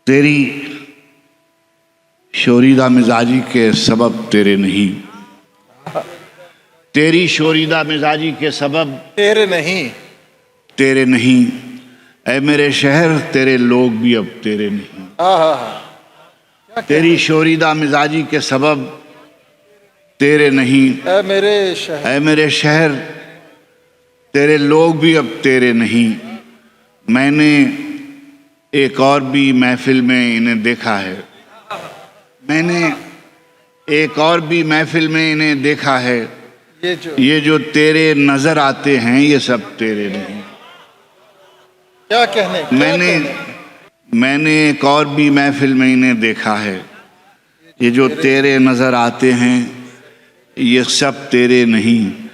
तेरी शोरीदा मिजाजी के सबब तेरे नहीं, तेरी शोरीदा मिजाजी के सबब तेरे नहीं, तेरे नहीं। ऐ मेरे शहर तेरे लोग भी अब तेरे नहीं। तेरी शोरीदा मिजाजी के सबब तेरे नहीं। ऐ मेरे शहर, ऐ मेरे शहर तेरे लोग भी अब तेरे नहीं। मैंने एक और भी महफिल में इन्हें देखा है, मैंने एक और भी महफिल में इन्हें देखा है। ये जो तेरे नजर आते हैं ये सब तेरे नहीं। क्या कहने, मैंने एक और भी महफिल में इन्हें देखा है। ये जो तेरे नजर आते हैं ये सब तेरे नहीं।